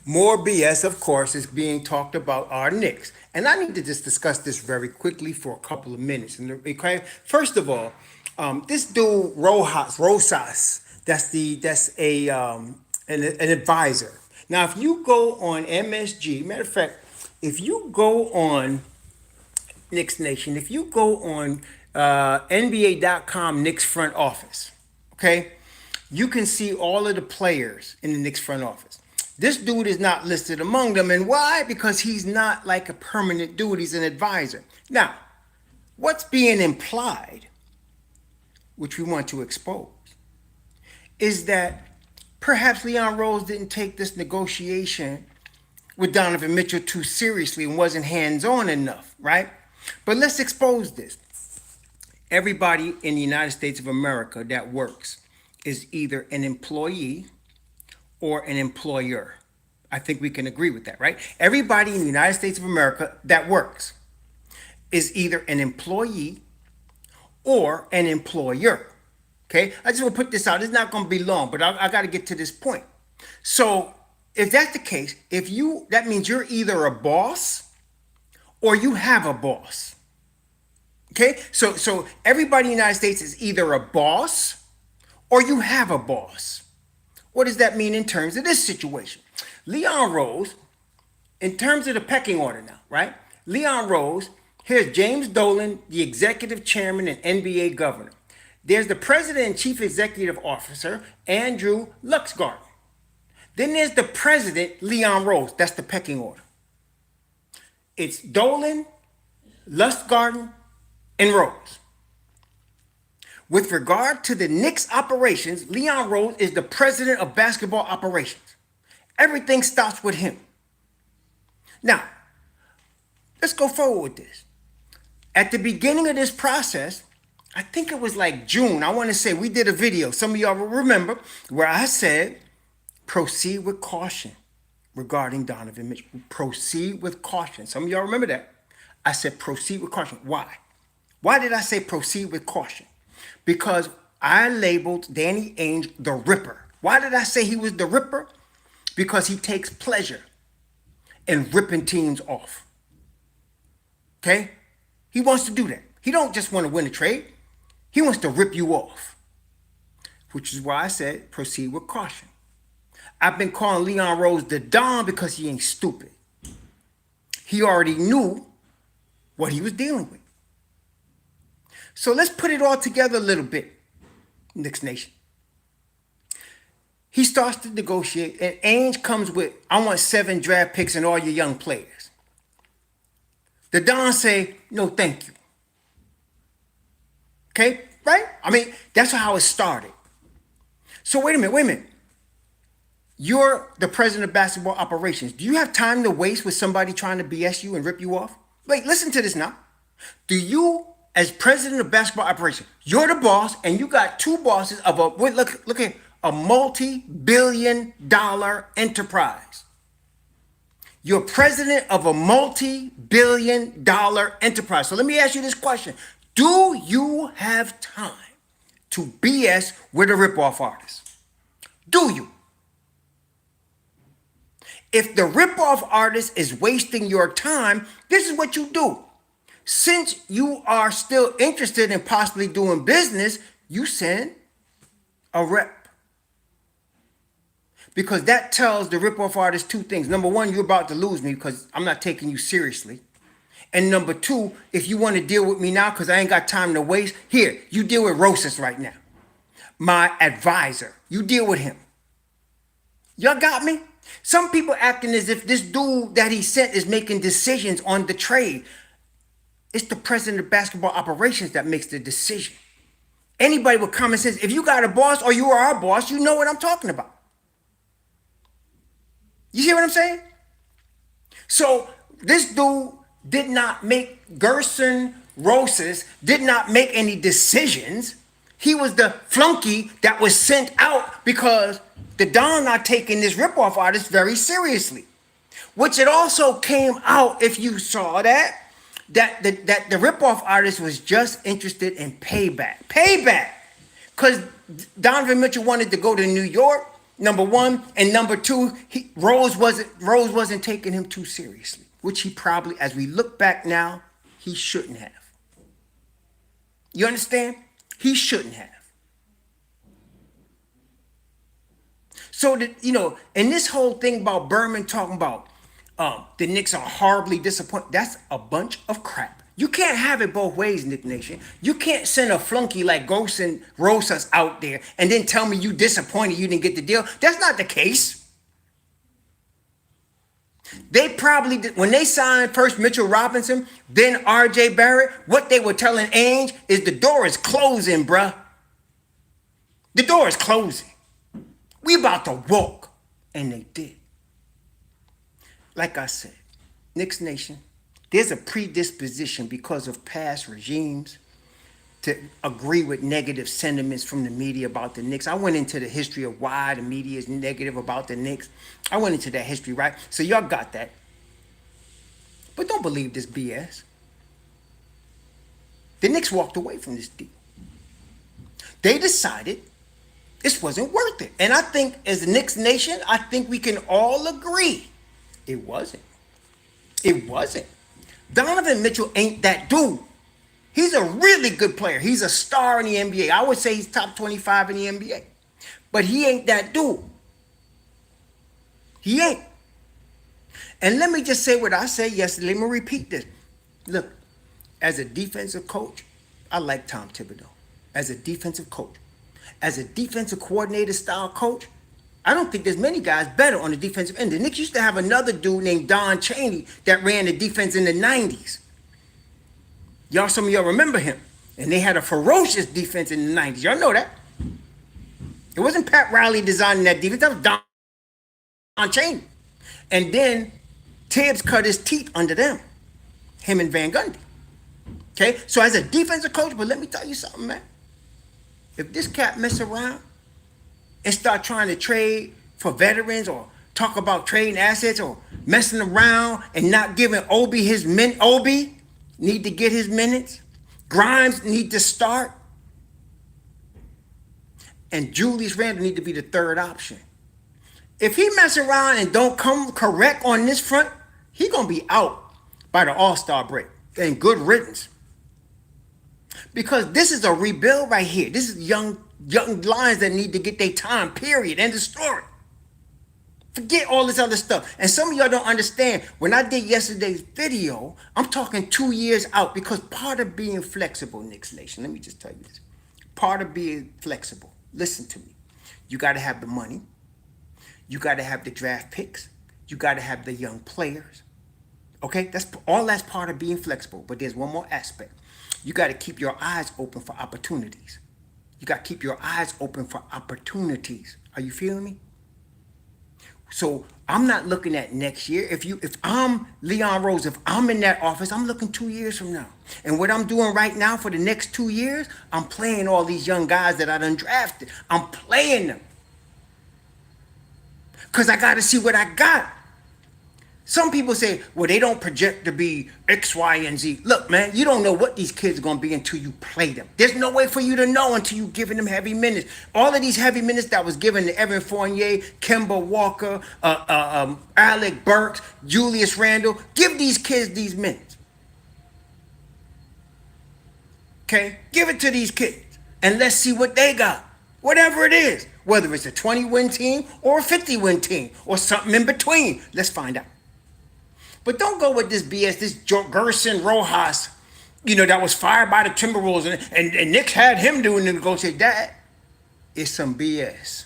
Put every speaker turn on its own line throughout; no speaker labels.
More BS, of course, is being talked about our Knicks. And I need to just discuss this very quickly for a couple of minutes. Okay, first of all, this dude Rosas, that's an advisor. Now, if you go on MSG, matter of fact, if you go on Knicks Nation, if you go on NBA.com Knicks front office, okay, you can see all of the players in the Knicks front office. This dude is not listed among them. And why? Because he's not like a permanent dude. He's an advisor. Now, what's being implied, which we want to expose, is that perhaps Leon Rose didn't take this negotiation with Donovan Mitchell too seriously and wasn't hands-on enough, right? But let's expose this. Everybody in the United States of America that works is either an employee or an employer. I think we can agree with that, right? Everybody in the United States of America that works is either an employee or an employer. Okay? I just want to put this out. It's not going to be long, but I got to get to this point. So if that's the case, that means you're either a boss or you have a boss. Okay? So everybody in the United States is either a boss or you have a boss. What does that mean in terms of this situation? Leon Rose, in terms of the pecking order now, right? Leon Rose, here's James Dolan, the executive chairman and NBA governor. There's the president and chief executive officer, Andrew Luxgarten. Then there's the president, Leon Rose. That's the pecking order. It's Dolan, Lustgarten, and Rose. With regard to the Knicks operations, Leon Rose is the president of basketball operations. Everything stops with him. Now, let's go forward with this. At the beginning of this process, I think it was like June, I want to say we did a video, some of y'all will remember, where I said, proceed with caution regarding Donovan Mitchell. Proceed with caution. Some of y'all remember that. I said proceed with caution. Why? Why did I say proceed with caution? Because I labeled Danny Ainge the Ripper. Why did I say he was the Ripper? Because he takes pleasure in ripping teams off. Okay? He wants to do that. He don't just want to win a trade. He wants to rip you off. Which is why I said proceed with caution. I've been calling Leon Rose the Don because he ain't stupid. He already knew what he was dealing with. So let's put it all together a little bit, Knicks Nation. He starts to negotiate, and Ainge comes with, I want 7 draft picks and all your young players. The Don say, no, thank you. Okay, right? I mean, that's how it started. So wait a minute. You're the president of basketball operations. Do you have time to waste with somebody trying to BS you and rip you off? Wait, listen to this now. Do you, as president of basketball operations, you're the boss and you got 2 bosses of look at a multi-billion-dollar enterprise. You're president of a multi-billion-dollar enterprise. So let me ask you this question. Do you have time to BS with a ripoff artist? Do you? If the ripoff artist is wasting your time, this is what you do. Since you are still interested in possibly doing business, you send a rep. Because that tells the ripoff artist 2 things. Number 1, you're about to lose me because I'm not taking you seriously. And number 2, if you want to deal with me now because I ain't got time to waste, here, you deal with Rosas right now. My advisor. You deal with him. Y'all got me? Some people acting as if this dude that he sent is making decisions on the trade. It's the president of basketball operations that makes the decision. Anybody with common sense, if you got a boss or you are our boss, you know what I'm talking about. You see what I'm saying? So this dude did not make, Gerson Rosas did not make any decisions. He was the flunky that was sent out because the Don not taking this ripoff artist very seriously. Which it also came out, if you saw that the ripoff artist was just interested in payback. Payback! Because Donovan Mitchell wanted to go to New York. Number one, and number two, Rose wasn't taking him too seriously, which he probably, as we look back now, he shouldn't have. You understand? He shouldn't have. So that, and this whole thing about Berman talking about the Knicks are horribly disappointed, that's a bunch of crap. You can't have it both ways, Nick Nation. You can't send a flunky like Gosen Rosas out there and then tell me you disappointed you didn't get the deal. That's not the case. They probably did, when they signed first Mitchell Robinson, then R.J. Barrett, what they were telling Ainge is the door is closing, bruh. The door is closing. We about to walk. And they did. Like I said, Knicks Nation, there's a predisposition because of past regimes to agree with negative sentiments from the media about the Knicks. I went into the history of why the media is negative about the Knicks. I went into that history, right? So y'all got that. But don't believe this BS. The Knicks walked away from this deal. They decided this wasn't worth it. And I think as the Knicks Nation, I think we can all agree it wasn't. It wasn't. Donovan Mitchell ain't that dude. He's a really good player. He's a star in the NBA. I would say he's top 25 in the NBA. But he ain't that dude. He ain't. And let me just say what I said yesterday. Let me repeat this. Look, as a defensive coach, I like Tom Thibodeau. As a defensive coach. As a defensive coordinator style coach, I don't think there's many guys better on the defensive end. The Knicks used to have another dude named Don Chaney that ran the defense in the 90s. Some of y'all remember him. And they had a ferocious defense in the 90s. Y'all know that. It wasn't Pat Riley designing that defense. That was Don Chaney. And then Tibbs cut his teeth under them. Him and Van Gundy. Okay? So as a defensive coach, but let me tell you something, man. If this cat mess around and start trying to trade for veterans or talk about trading assets or messing around and not giving Obi his min, Obi need to get his minutes. Grimes need to start. And Julius Randle need to be the third option. If he mess around and don't come correct on this front, he gonna be out by the All-Star break. And good riddance. Because this is a rebuild right here. This is young Lions that need to get their time, period. End of story. Forget all this other stuff. And some of y'all don't understand. When I did yesterday's video, I'm talking 2 years out because part of being flexible, Knicks Nation, let me just tell you this. Part of being flexible, listen to me. You got to have the money. You got to have the draft picks. You got to have the young players. Okay? That's part of being flexible. But there's one more aspect. You got to keep your eyes open for opportunities. You got to keep your eyes open for opportunities. Are you feeling me? So I'm not looking at next year. If I'm Leon Rose, if I'm in that office, I'm looking 2 years from now. And what I'm doing right now for the next 2 years, I'm playing all these young guys that I done drafted. I'm playing them. Because I got to see what I got. Some people say, well, they don't project to be X, Y, and Z. Look, man, you don't know what these kids are going to be until you play them. There's no way for you to know until you giving them heavy minutes. All of these heavy minutes that was given to Evan Fournier, Kemba Walker, Alec Burks, Julius Randle, give these kids these minutes. Okay? Give it to these kids. And let's see what they got. Whatever it is. Whether it's a 20-win team or a 50-win team or something in between. Let's find out. But don't go with this BS, this Gerson Rojas, that was fired by the Timberwolves and Knicks had him doing the negotiate. That is some BS.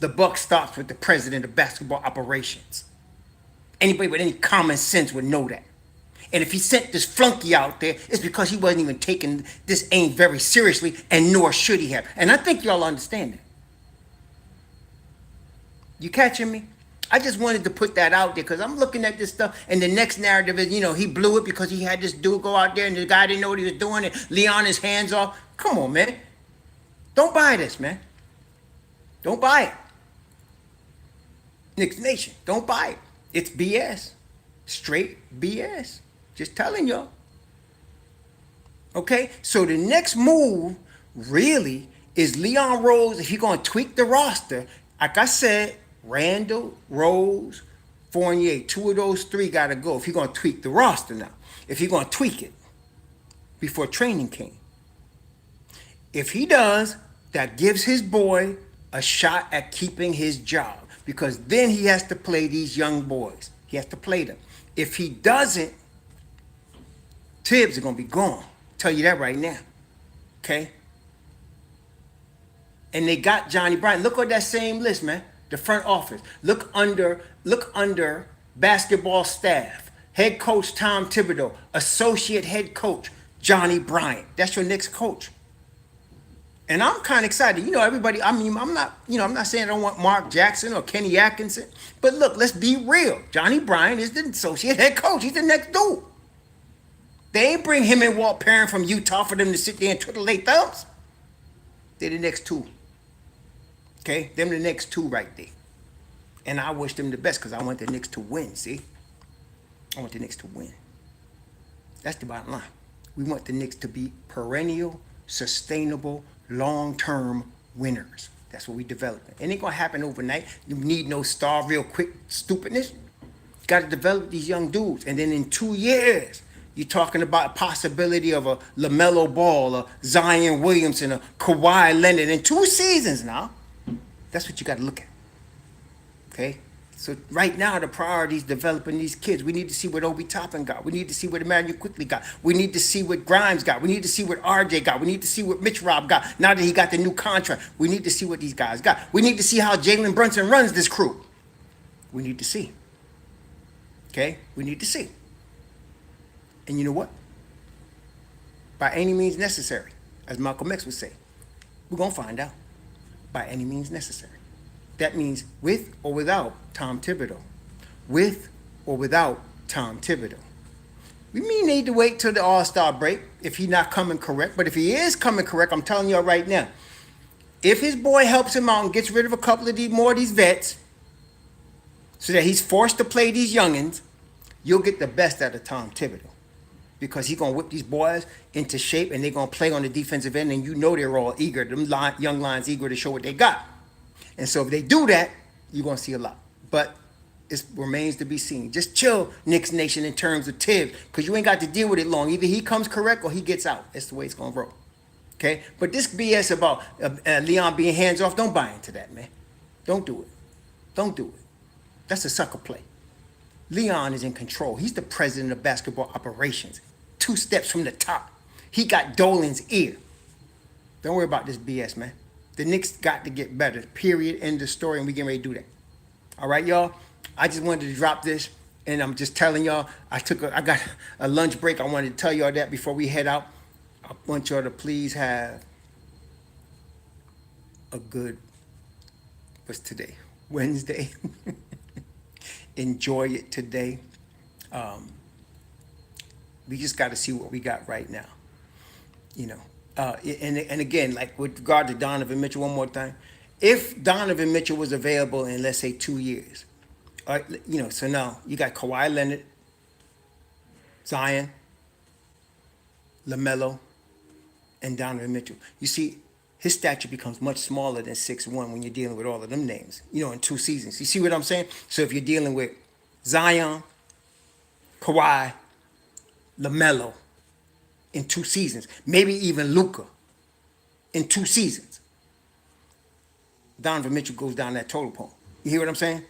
The buck stops with the president of basketball operations. Anybody with any common sense would know that. And if he sent this flunky out there, it's because he wasn't even taking this aim very seriously, and nor should he have. And I think y'all understand that. You catching me? I just wanted to put that out there because I'm looking at this stuff, and the next narrative is, he blew it because he had this dude go out there and the guy didn't know what he was doing and Leon his hands off. Come on, man. Don't buy this, man. Don't buy it. Knicks Nation, don't buy it. It's BS. Straight BS. Just telling y'all. Okay? So the next move really Is Leon Rose, if he's going to tweak the roster, like I said, Randall, Rose, Fournier, two of those three got to go if he's going to tweak the roster now. If he's going to tweak it before training camp. If he does, that gives his boy a shot at keeping his job because then he has to play these young boys. He has to play them. If he doesn't, Tibbs is going to be gone. I'll tell you that right now. Okay? And they got Johnny Bryant. Look at that same list, man. The front office. Look under basketball staff. Head coach Tom Thibodeau. Associate head coach Johnny Bryant. That's your next coach. And I'm kind of excited. You know, everybody, I mean, I'm not saying I don't want Mark Jackson or Kenny Atkinson. But look, let's be real. Johnny Bryant is the associate head coach. He's the next dude. They ain't bring him and Walt Perrin from Utah for them to sit there and twiddle their thumbs. They're the next two. Okay? Them the next two right there. And I wish them the best because I want the Knicks to win, see? I want the Knicks to win. That's the bottom line. We want the Knicks to be perennial, sustainable, long-term winners. That's what we developing. It ain't going to happen overnight. You need no star real quick stupidness. You got to develop these young dudes. And then in 2 years, you're talking about possibility of a LaMelo Ball, a Zion Williamson, a Kawhi Leonard in 2 seasons now. That's what you got to look at. Okay? So right now, the priority is developing these kids. We need to see what Obi Toppin got. We need to see what Emmanuel Quickly got. We need to see what Grimes got. We need to see what RJ got. We need to see what Mitch Rob got. Now that he got the new contract, we need to see what these guys got. We need to see how Jalen Brunson runs this crew. We need to see. Okay? We need to see. And you know what? By any means necessary, as Malcolm X would say, we're going to find out. By any means necessary. That means with or without Tom Thibodeau. With or without Tom Thibodeau. We may need to wait till the All-Star break if he's not coming correct. But if he is coming correct, I'm telling y'all right now, if his boy helps him out and gets rid of a couple of more of these vets so that he's forced to play these youngins, you'll get the best out of Tom Thibodeau. Because he's going to whip these boys into shape and they're going to play on the defensive end and you know they're all eager. Them young lions eager to show what they got. And so if they do that, you're going to see a lot. But it remains to be seen. Just chill, Knicks Nation, in terms of Tibbs, because you ain't got to deal with it long. Either he comes correct or he gets out. That's the way it's going to roll. Okay? But this BS about Leon being hands off, don't buy into that, man. Don't do it. Don't do it. That's a sucker play. Leon is in control. He's the president of basketball operations. 2 steps from the top. He got Dolan's ear. Don't worry about this BS, man. The Knicks got to get better. Period. End of story. And we getting ready to do that. All right, y'all? I just wanted to drop this. And I'm just telling y'all, I got a lunch break. I wanted to tell y'all that before we head out. I want y'all to please have a good, what's today? Wednesday. Enjoy it today. We just got to see what we got right now. You know. And again, like with regard to Donovan Mitchell, one more time. If Donovan Mitchell was available in, let's say, 2 years, so now you got Kawhi Leonard, Zion, LaMelo, and Donovan Mitchell. You see, his stature becomes much smaller than 6'1" when you're dealing with all of them names, in 2 seasons. You see what I'm saying? So if you're dealing with Zion, Kawhi, LaMelo in 2 seasons, maybe even Luka in 2 seasons, Donovan Mitchell goes down that total pole. You hear what I'm saying?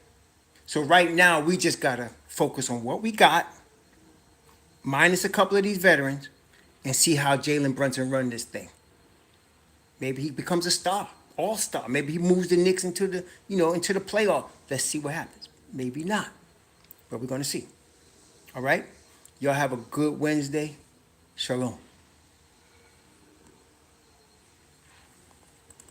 So right now, we just got to focus on what we got, minus a couple of these veterans, and see how Jalen Brunson run this thing. Maybe he becomes a star, all-star. Maybe he moves the Knicks into the playoff. Let's see what happens. Maybe not, but we're going to see. All right? Y'all have a good Wednesday. Shalom.